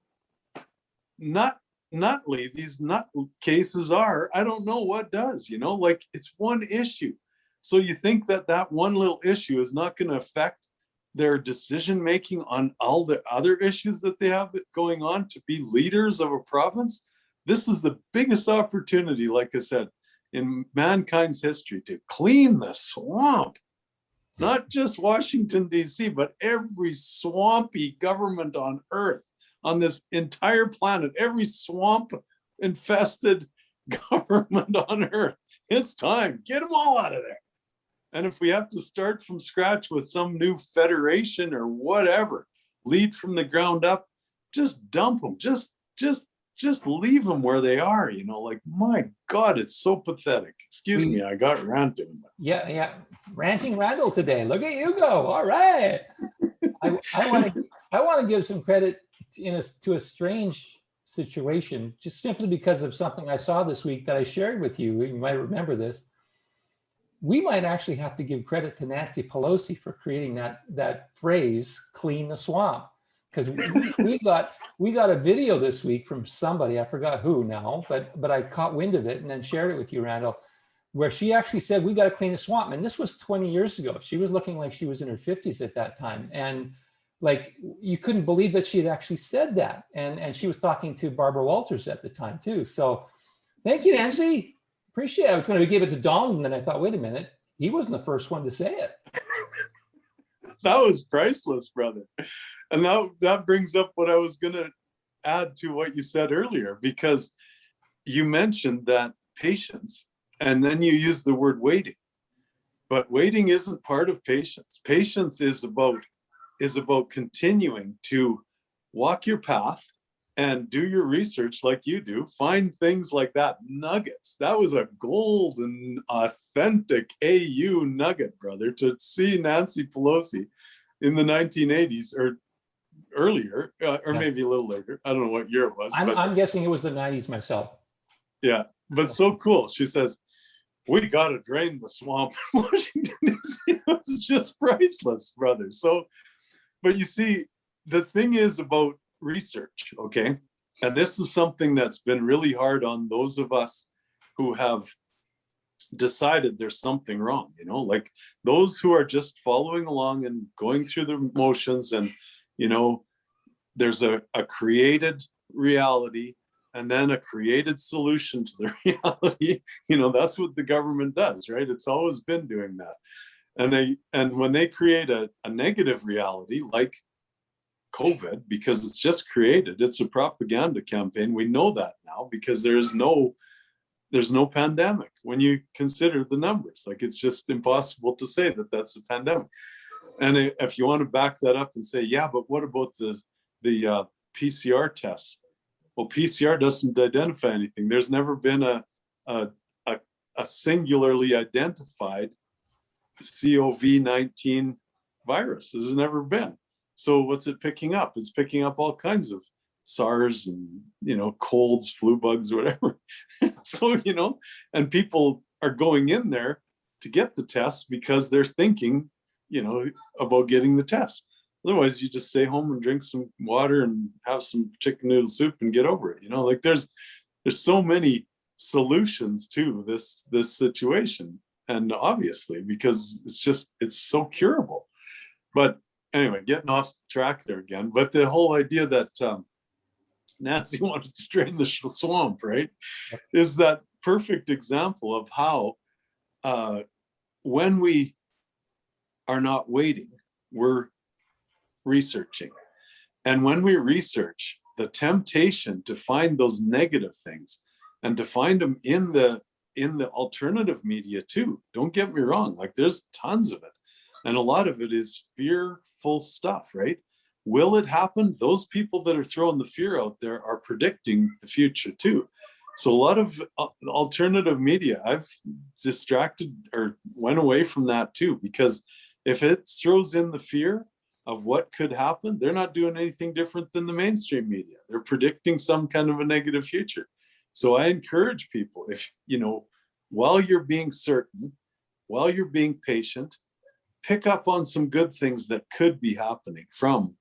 B: nutly these nut cases are, I don't know what does, you know, like, it's one issue. So you think that one little issue is not going to affect their decision making on all the other issues that they have going on to be leaders of a province? This is the biggest opportunity, like I said, in mankind's history, to clean the swamp. Not just Washington, D.C., but every swampy government on earth, on this entire planet, every swamp infested government on earth. It's time. Get them all out of there. And if we have to start from scratch with some new federation or whatever, lead from the ground up, just dump them. Just leave them where they are. You know, like, my God, it's so pathetic. Excuse me, I got ranting.
A: Yeah. Ranting Randall today. Look at you go. All right. I want to give some credit to a strange situation, just simply because of something I saw this week that I shared with you. You might remember this. We might actually have to give credit to Nancy Pelosi for creating that phrase, clean the swamp, because we got a video this week from somebody, I forgot who now, but I caught wind of it and then shared it with you, Randall, where she actually said, we got to clean the swamp. And this was 20 years ago. She was looking like she was in her 50s at that time. And like, you couldn't believe that she had actually said that. And she was talking to Barbara Walters at the time too. So thank you, Nancy. Appreciate it. I was going to give it to Donald, and then I thought, wait a minute, he wasn't the first one to say it.
B: That was priceless, brother. And that brings up what I was going to add to what you said earlier, because you mentioned that patience, and then you use the word waiting. But waiting isn't part of patience. Patience is about continuing to walk your path and do your research like you do. Find things like that, nuggets. That was a golden, authentic AU nugget, brother, to see Nancy Pelosi in the 1980s or earlier, or maybe a little later. I don't know what year it was.
A: I'm guessing it was the 90s myself.
B: Yeah, but so cool. She says, we got to drain the swamp in Washington, D.C. It was just priceless, brother. So, but you see, the thing is about research, okay? And this is something that's been really hard on those of us who have decided there's something wrong, you know, like those who are just following along and going through the motions, and, you know, there's a created reality and then a created solution to the reality. You know, that's what the government does, right? It's always been doing that. And when they create a negative reality like COVID, because it's just created, it's a propaganda campaign. We know that now because there's no pandemic when you consider the numbers. Like, it's just impossible to say that that's a pandemic. And if you want to back that up and say, yeah, but what about the PCR tests? Well, PCR doesn't identify anything. There's never been a singularly identified COVID-19 virus. There's never been. So what's it picking up? It's picking up all kinds of SARS and, you know, colds, flu bugs, whatever. So, you know, and people are going in there to get the test because they're thinking, you know, about getting the test. Otherwise, you just stay home and drink some water and have some chicken noodle soup and get over it. You know, like there's so many solutions to this situation. And obviously, because it's so curable. But anyway, getting off track there again. But the whole idea that Nancy wanted to drain the swamp, right, is that perfect example of how when we are not waiting, we're researching. And when we research, the temptation to find those negative things and to find them in the alternative media too. Don't get me wrong, like there's tons of it. And a lot of it is fearful stuff, right? Will it happen? Those people that are throwing the fear out there are predicting the future too. So a lot of alternative media, I've distracted or went away from that too, because if it throws in the fear of what could happen, they're not doing anything different than the mainstream media. They're predicting some kind of a negative future. So I encourage people, if, you know, while you're being certain, while you're being patient, pick up on some good things that could be happening. From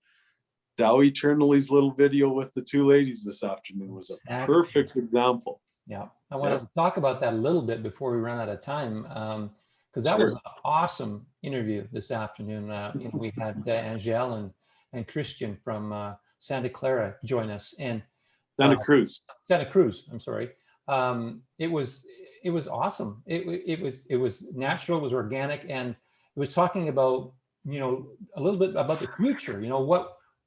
B: Dow Eternally's little video with the two ladies this afternoon was a perfect example.
A: Yeah, I want to talk about that a little bit before we run out of time, because that was an awesome interview this afternoon. You know, we had Angel and Christian from Santa Clara join us, and Santa Cruz. I'm sorry. It was awesome. It was natural. It was organic, and it was talking about, you know, a little bit about the future. You know,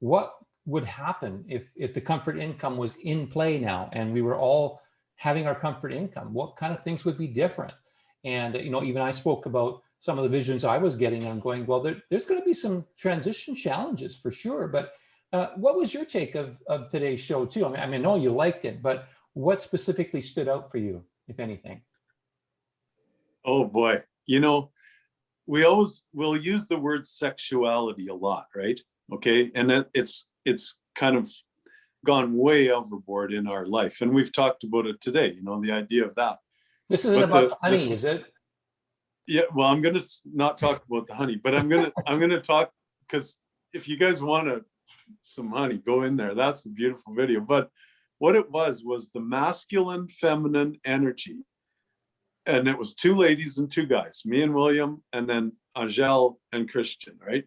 A: what would happen if the comfort income was in play now, and we were all having our comfort income? What kind of things would be different? And, you know, even I spoke about some of the visions I was getting. I'm going, well, there's going to be some transition challenges for sure. But what was your take of today's show too? I mean, I know you liked it, but what specifically stood out for you, if anything?
B: Oh boy, you know, we'll use the word sexuality a lot, right? Okay, and it's kind of gone way overboard in our life, and we've talked about it today. You know, the idea of that.
A: This isn't about honey, is it?
B: Yeah, well, I'm going to not talk about the honey, but I'm going to talk, because if you guys want some honey, go in there. That's a beautiful video. But what it was the masculine, feminine energy. And it was two ladies and two guys, me and William, and then Angel and Christian, right?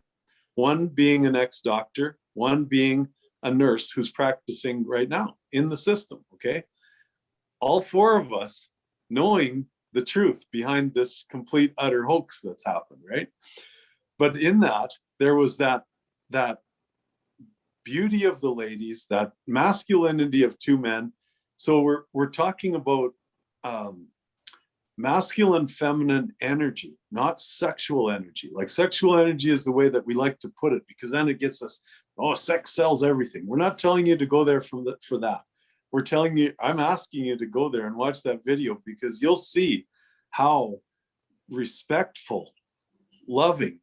B: One being an ex-doctor, one being a nurse who's practicing right now in the system, okay? All four of us knowing the truth behind this complete utter hoax that's happened, right? But in that, there was that beauty of the ladies, that masculinity of two men. So we're talking about masculine, feminine energy, not sexual energy. Like sexual energy is the way that we like to put it, because then it gets us, oh, sex sells everything. We're not telling you to go there for that. We're telling you, I'm asking you to go there and watch that video, because you'll see how respectful, loving,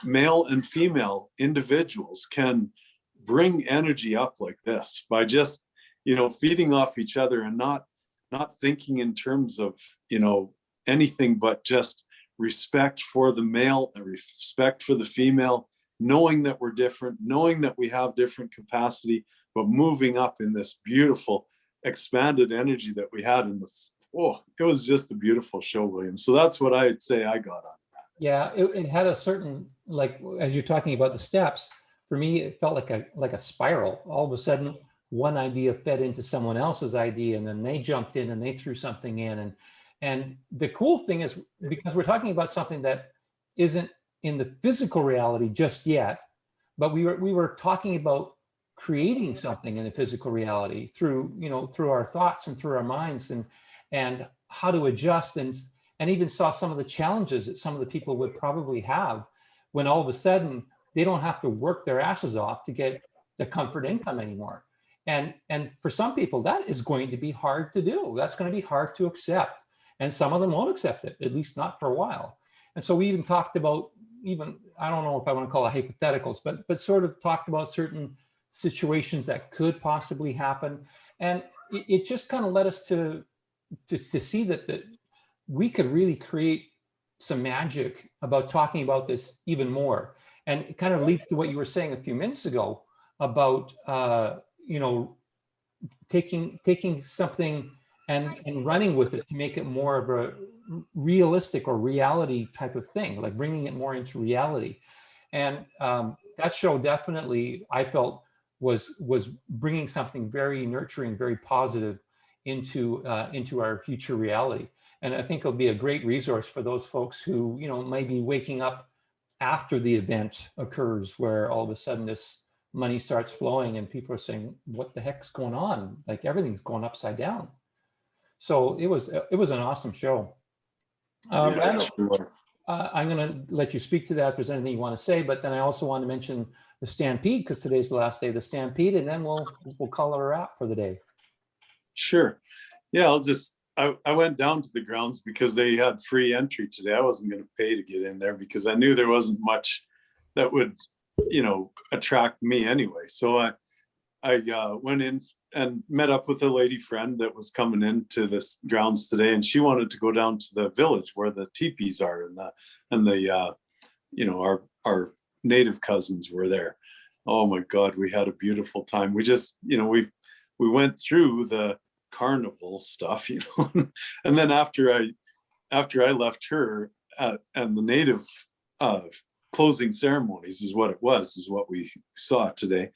B: male and female individuals can bring energy up like this by just, feeding off each other and not thinking in terms of, anything but just respect for the male and respect for the female, knowing that we're different, knowing that we have different capacity, but moving up in this beautiful expanded energy that we had in it was just a beautiful show, William. So that's what I'd say I got on.
A: Yeah, it had a certain, like, as you're talking about the steps, for me, it felt like a spiral. All of a sudden, one idea fed into someone else's idea, and then they jumped in and they threw something in. And the cool thing is, because we're talking about something that isn't in the physical reality just yet, but we were talking about creating something in the physical reality through our thoughts and through our minds, and how to adjust, and even saw some of the challenges that some of the people would probably have when all of a sudden they don't have to work their asses off to get the comfort income anymore. And for some people, that is going to be hard to do. That's going to be hard to accept. And some of them won't accept it, at least not for a while. And so we even talked about, I don't know if I want to call it hypotheticals, but sort of talked about certain situations that could possibly happen. And it just kind of led us to see that we could really create some magic about talking about this even more. And it kind of leads to what you were saying a few minutes ago about, taking something and running with it to make it more of a realistic or reality type of thing, like bringing it more into reality. And that show definitely, I felt, was bringing something very nurturing, very positive into our future reality. And I think it'll be a great resource for those folks who, might be waking up after the event occurs, where all of a sudden this money starts flowing and people are saying, what the heck's going on? Like everything's going upside down. So it was an awesome show. Randall,
B: Sure.
A: I'm going to let you speak to that if there's anything you want to say, but then I also want to mention the Stampede, because today's the last day of the Stampede, and then we'll call it a wrap for the day.
B: Sure. Yeah, I went down to the grounds because they had free entry today. I wasn't going to pay to get in there because I knew there wasn't much that would, attract me anyway. So I went in and met up with a lady friend that was coming into this grounds today, and she wanted to go down to the village where the teepees are, and our native cousins were there. Oh my God, we had a beautiful time. We just, we went through the carnival stuff, and then after I left her and the native closing ceremonies is what we saw today.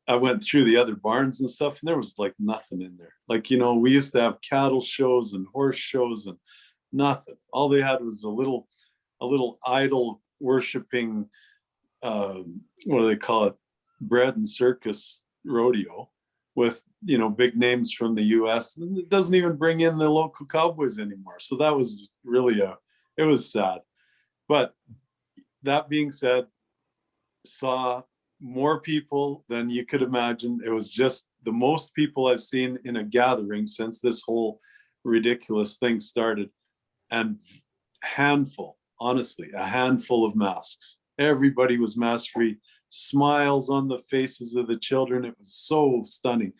B: I went through the other barns and stuff, and there was like nothing in there. Like, we used to have cattle shows and horse shows and nothing. All they had was a little idol worshiping, what do they call it? Bread and circus rodeo with, big names from the US. And it doesn't even bring in the local cowboys anymore. So that was really it was sad. But that being said, saw more people than you could imagine. It was just the most people I've seen in a gathering since this whole ridiculous thing started. And honestly, a handful of masks. Everybody was mask free, smiles on the faces of the children. It was so stunning.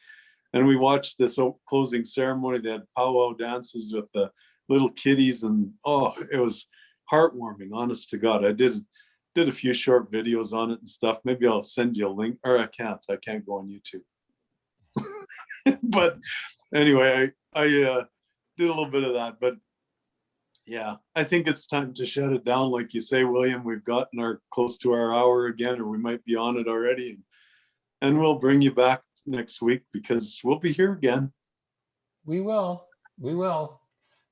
B: And we watched this closing ceremony. They had powwow dances with the little kiddies, and it was heartwarming, honest to God. I did a few short videos on it and stuff. Maybe I'll send you a link, or I can't go on YouTube. But anyway, I did a little bit of that. But yeah, I think it's time to shut it down. Like you say, William, we've gotten close to our hour again, or we might be on it already. And we'll bring you back next week because we'll be here again.
A: We will.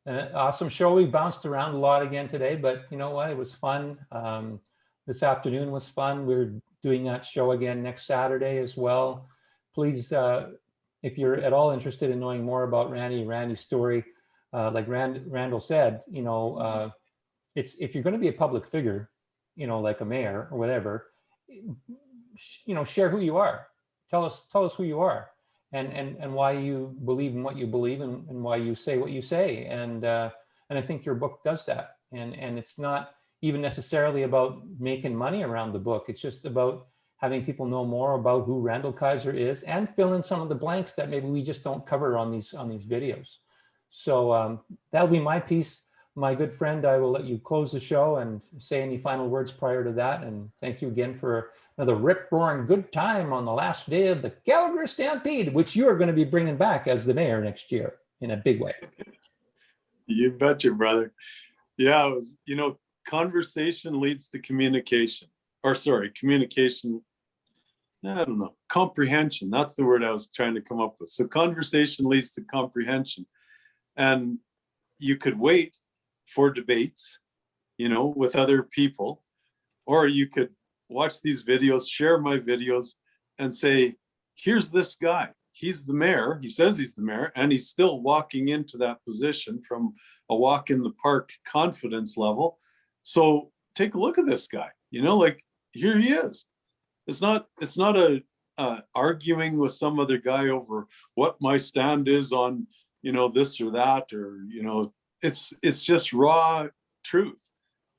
A: An awesome show. We bounced around a lot again today, but you know what? It was fun. this afternoon was fun. We're doing that show again next Saturday as well. Please, if you're at all interested in knowing more about Randy's story, like Randall said, you know, it's, if you're going to be a public figure, you know, like a mayor or whatever, you know, share who you are. Tell us who you are, and why you believe in what you believe, and why you say what you say. And I think your book does that. And it's not even necessarily about making money around the book. It's just about having people know more about who Randall Kaiser is, and fill in some of the blanks that maybe we just don't cover on these videos. So that'll be my piece. My good friend, I will let you close the show and say any final words prior to that. And thank you again for another rip-roaring good time on the last day of the Calgary Stampede, which you are going to be bringing back as the mayor next year in a big way.
B: You betcha, brother. Yeah, it was, you know, conversation leads to communication. Or sorry, communication, I don't know, comprehension. That's the word I was trying to come up with. So conversation leads to comprehension. And you could wait for debates, you know, with other people, or you could watch these videos, share my videos, and say, here's this guy. He's the mayor. He says he's the mayor, and he's still walking into that position from a walk in the park confidence level. So take a look at this guy, you know, like, here he is. It's not a arguing with some other guy over what my stand is on, you know, this or that, or, you know, it's just raw truth,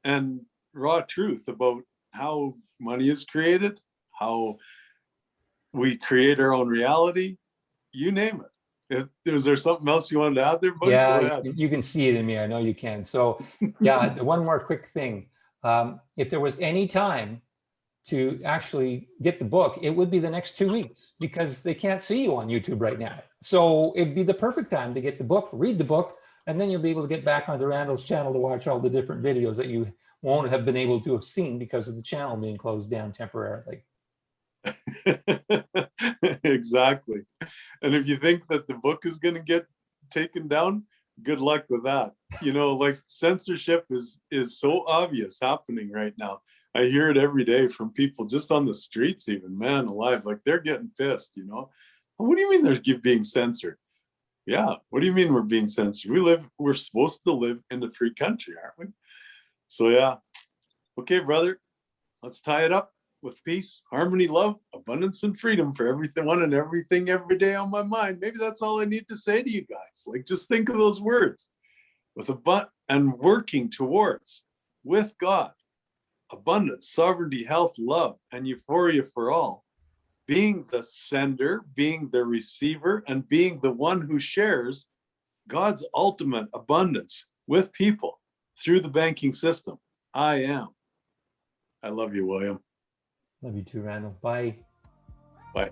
B: and raw truth about how money is created, how we create our own reality, you name it. Is there something else you wanted to add there, buddy?
A: Yeah, you can see it in me. I know you can. So yeah, one more quick thing. If there was any time to actually get the book, it would be the next 2 weeks, because they can't see you on YouTube right now. So it'd be the perfect time to get the book, read the book, and then you'll be able to get back onto Randall's channel to watch all the different videos that you won't have been able to have seen because of the channel being closed down temporarily.
B: Exactly. And if you think that the book is going to get taken down, good luck with that. You know, like, censorship is so obvious happening right now. I hear it every day from people just on the streets, even, man alive, like, they're getting pissed, you know. What do you mean they're being censored? Yeah, what do you mean we're being censored? We're supposed to live in the free country, aren't we? So yeah. Okay, brother, let's tie it up with peace, harmony, love, abundance, and freedom for everyone and everything every day on my mind. Maybe that's all I need to say to you guys. Like, just think of those words. With and working towards, with God, abundance, sovereignty, health, love, and euphoria for all. Being the sender, being the receiver, and being the one who shares God's ultimate abundance with people through the banking system. I am. I love you, William.
A: Love you too, Randall. Bye.
B: Bye.